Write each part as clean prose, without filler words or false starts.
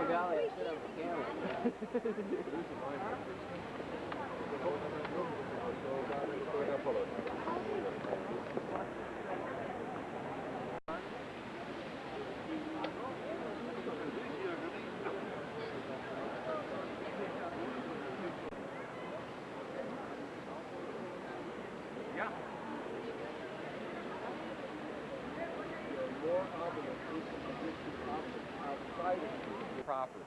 Valley, I should have a camera. Proper.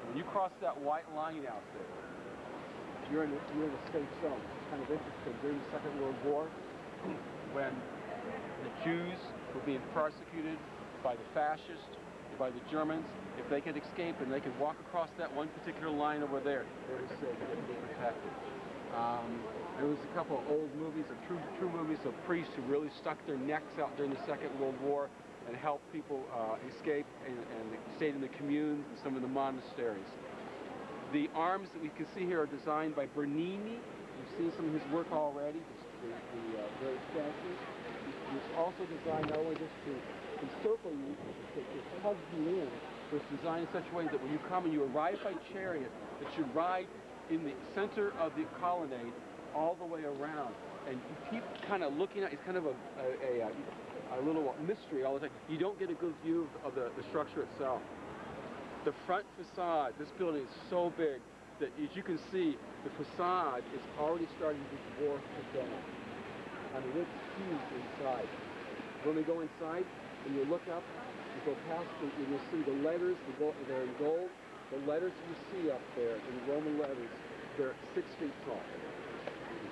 When you cross that white line out there, you're in a safe zone. It's kind of interesting. During the Second World War, when the Jews were being persecuted by the fascists, by the Germans, if they could escape and they could walk across that one particular line over there, they were safe, they would be protected. There was a couple of old movies, true movies of priests who really stuck their necks out during the Second World War and helped people escape and stayed in the communes and some of the monasteries. The arms that we can see here are designed by Bernini. You've seen some of his work already, the various statues. It's also designed not only just to encircle you, to hug you in, but it's designed in such a way that when you come and you arrive by chariot, that you ride in the center of the colonnade all the way around. And you keep kind of looking at, it's kind of a little mystery all the time. You don't get a good view of the structure itself. The front facade, this building is so big that as you can see, the facade is already starting to dwarf the dome. I mean, it's huge inside. When we go inside and you look up, you go past and you'll see the letters, they're in gold. The letters you see up there in Roman letters, they're 6 feet tall.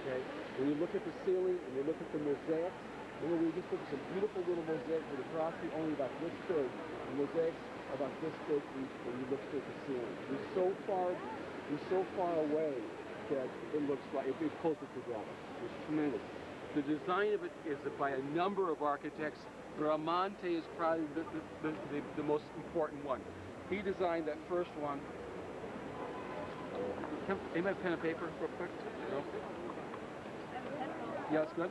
Okay? When you look at the ceiling and you look at the mosaics, we just look at some beautiful little mosaics with a crossing only about this big. The mosaics are about this big each when you look at the ceiling. We're so far away that it looks like it'd be closer together. It's tremendous. The design of it is by a number of architects. Bramante is probably the most important one. He designed that first one. Anybody have pen and paper real quick? No? Yeah, that's good.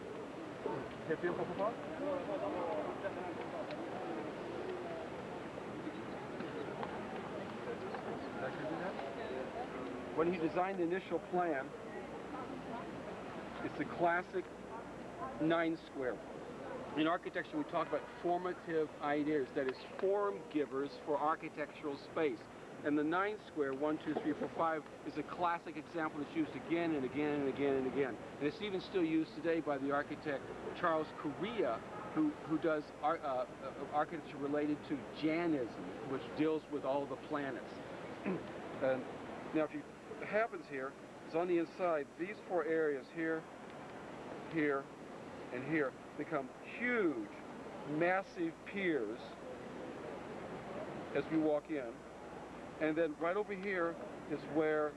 When he designed the initial plan, it's a classic 9 square. In architecture, we talk about formative ideas, that is, form givers for architectural space. And the 9 square, 1, 2, 3, 4, 5, is a classic example that's used again and again and again and again. And it's even still used today by the architect Charles Correa, who does architecture related to Janism, which deals with all the planets. Now, what happens here is on the inside, these 4 areas here, here, and here become huge, massive piers as we walk in. And then right over here is where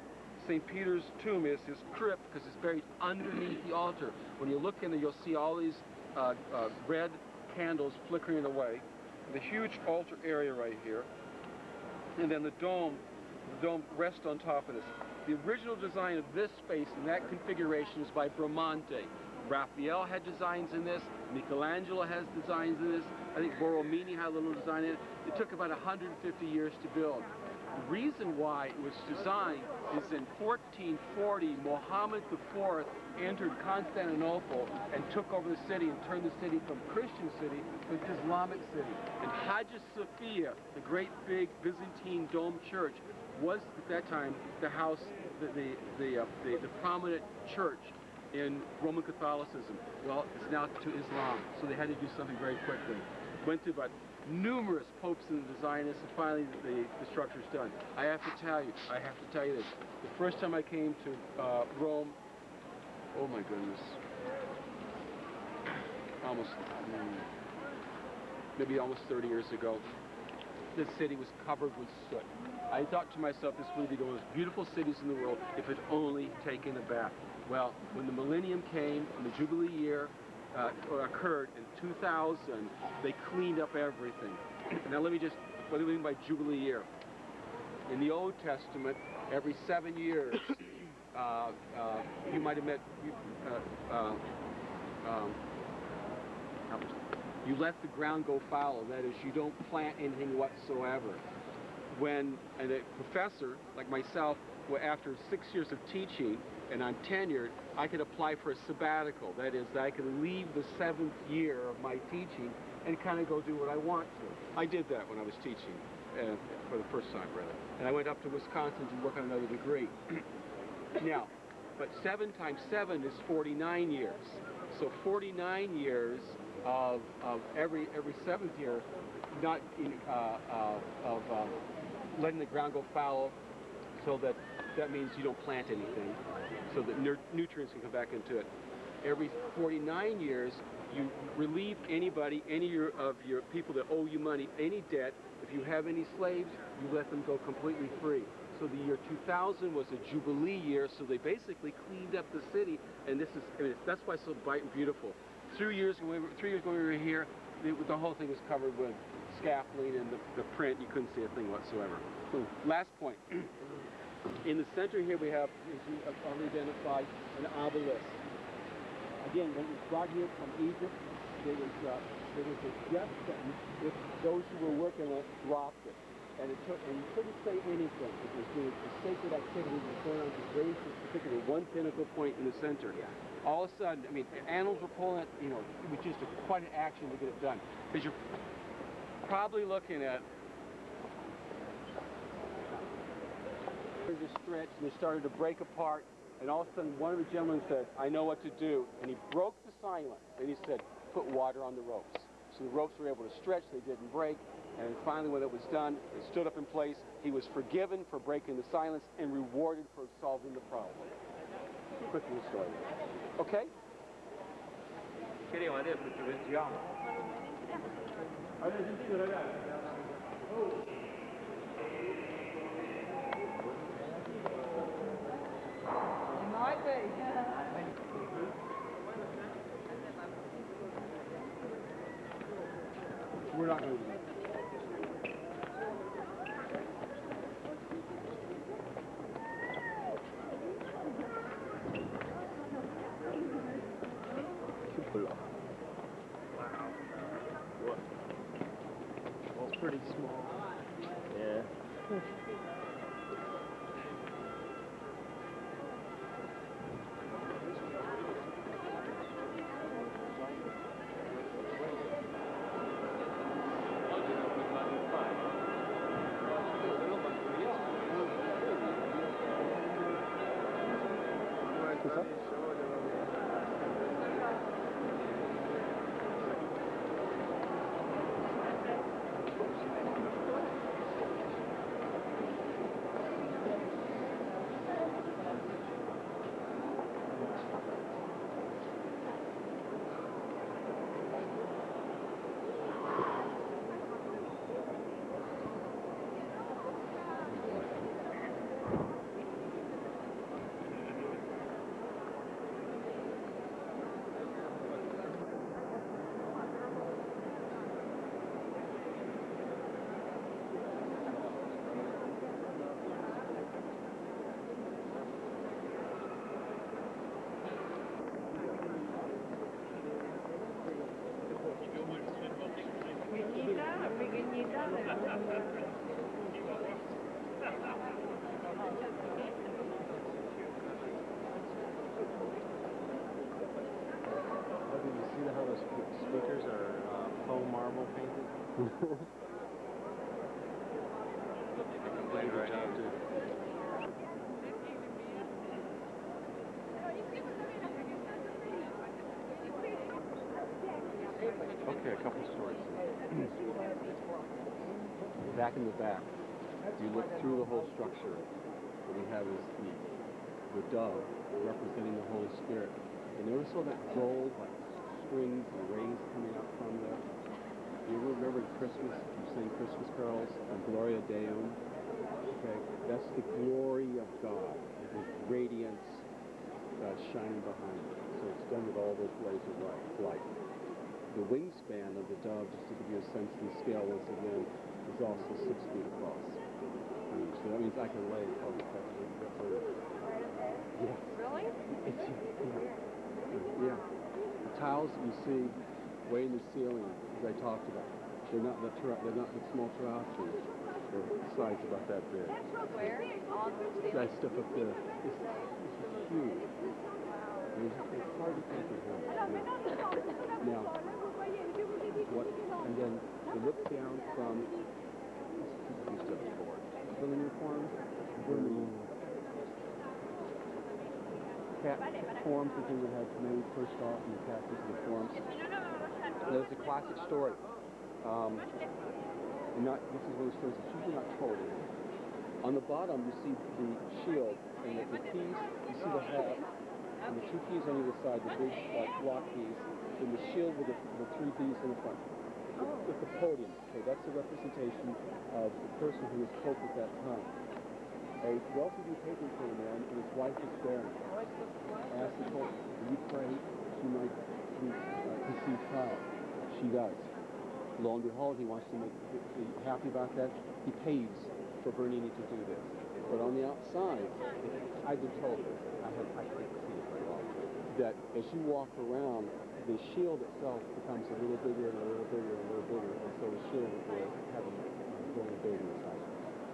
St. Peter's tomb is, his crypt, because it's buried underneath the altar. When you look in there, you'll see all these red candles flickering away. The huge altar area right here. And then the dome rests on top of this. The original design of this space and that configuration is by Bramante. Raphael had designs in this, Michelangelo has designs in this, I think Borromini had a little design in it. It took about 150 years to build. The reason why it was designed is in 1440, Muhammad IV entered Constantinople and took over the city and turned the city from Christian city to Islamic city. And Hagia Sophia, the great big Byzantine dome church, was at that time the house, the prominent church in Roman Catholicism. Well, it's now to Islam, so they had to do something very quickly. Went through about numerous popes and designers, and finally the structure's done. I have to tell you this. The first time I came to Rome, oh my goodness, maybe almost 30 years ago, this city was covered with soot. I thought to myself, this would be the most beautiful cities in the world if it only taken a bath. Well, when the millennium came and the Jubilee year occurred in 2000, they cleaned up everything. Now let me just, what do we mean by Jubilee year? In the Old Testament, every 7 years, you might have met, you let the ground go fallow. That is, you don't plant anything whatsoever. when a professor like myself, after 6 years of teaching and I'm tenured, I could apply for a sabbatical. That is, I could leave the 7th year of my teaching and kind of go do what I want to. I did that when I was teaching for the first time, rather. And I went up to Wisconsin to work on another degree. Now, but 7 times 7 is 49 years. So 49 years of every 7th year, not letting the ground go fallow, so that means you don't plant anything, so that nutrients can come back into it. Every 49 years, you relieve anybody, any of your people that owe you money, any debt. If you have any slaves, you let them go completely free. So the year 2000 was a jubilee year, so they basically cleaned up the city, and this is, I mean, that's why it's so bright and beautiful. 3 years when we were here, the whole thing was covered with scaffolding and the print. You couldn't see a thing whatsoever. Last point. In the center here we have, as you have already identified, an obelisk. Again, when it was brought here from Egypt, there was a death sentence if those who were working on it dropped it. And you couldn't say anything. It was doing a sacred activity that was going on to raise this particular one pinnacle point in the center. All of a sudden, I mean, animals were pulling it, you know, it was just quite an action to get it done. Because you're probably looking at the stretch, and they started to break apart, and all of a sudden one of the gentlemen said, "I know what to do," and he broke the silence, and he said, "Put water on the ropes." So the ropes were able to stretch, they didn't break, and finally when it was done, it stood up in place. He was forgiven for breaking the silence and rewarded for solving the problem. Quick little story. Okay? Might be. We're not going to do that. Well, it's pretty small. Yeah. Speakers are faux marble painted. Good job, too. Okay, a couple stories. Back in the back, you look through the whole structure. What we have is the dove representing the Holy Spirit. And notice all that gold, like strings and rays coming out from there. You remember Christmas, you sing Christmas carols and Gloria Deum. Okay, that's the glory of God, the radiance shining behind it. So it's done with all those rays of light. The wingspan of the dove, just to give you a sense of the scale once again, is also 6 feet across. So that means I can lay probably that bird. Yes. Really? Yeah. The tiles that you see way in the ceiling, as I talked about, they're not the small terraces. The side's about that big. Where? On the That ceiling? stuff up there. This is huge. It's hard to comprehend. Now, and then you look down from civilian uniforms, cat forms that they would have made first off in the cast uniforms. There's a classic story. This is one of the stories that's usually not told. On the bottom, you see the shield, and the keys, you see the hat, and the two keys on either side, the big block keys, and the shield with the three B's in the front. With the podium. Okay, that's the representation of the person who was Pope at that time. A wealthy paper man and his wife was barren. Asked the Pope, will you pray she might conceive child? She does. Lo and behold, he wants to be happy about that. He pays for Bernini to do this. But on the outside, I've been told this, I can't see it very well, that as you walk around, the shield itself becomes a little bigger and a little bigger and a little bigger, and so the shield will have a little bigger inside.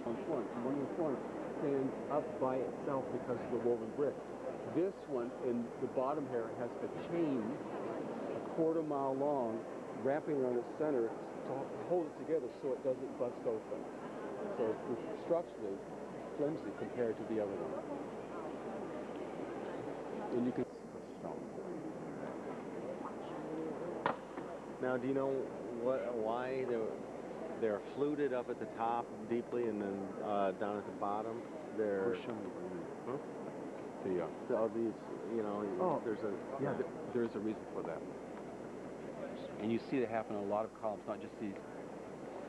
One of the forms stands up by itself because of the woven brick. This one in the bottom here has a chain, a quarter-mile long, wrapping around its center to hold it together so it doesn't bust open. So it's structurally flimsy compared to the other one. And you can stone. Now, do you know why they're fluted up at the top deeply and then down at the bottom they're? Huh? These, you know, there's a there's a reason for that. And you see it happen in a lot of columns, not just these.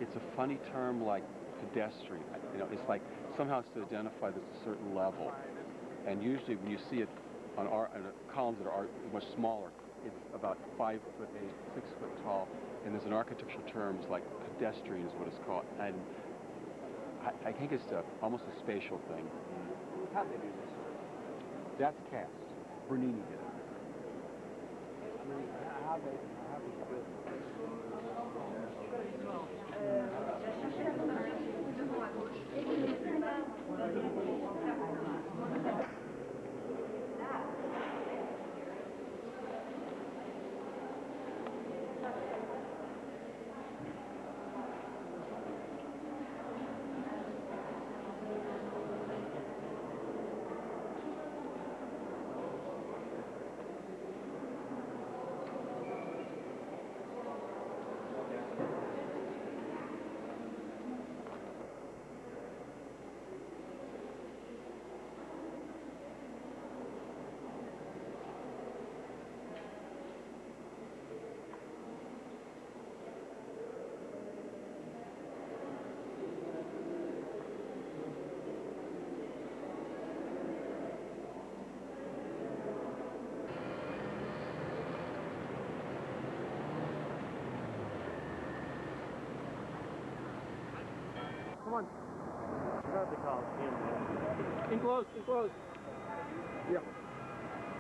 It's a funny term like pedestrian. You know, it's like somehow it's to identify there's a certain level. And usually when you see it on columns that are much smaller, it's about 5'8", 6 foot tall, and there's an architectural term like pedestrian is what it's called. And I think it's almost a spatial thing. How they do this? That's cast. Bernini did it. I mean, how they do it? Come on. What do they call it? Enclosed. Yeah.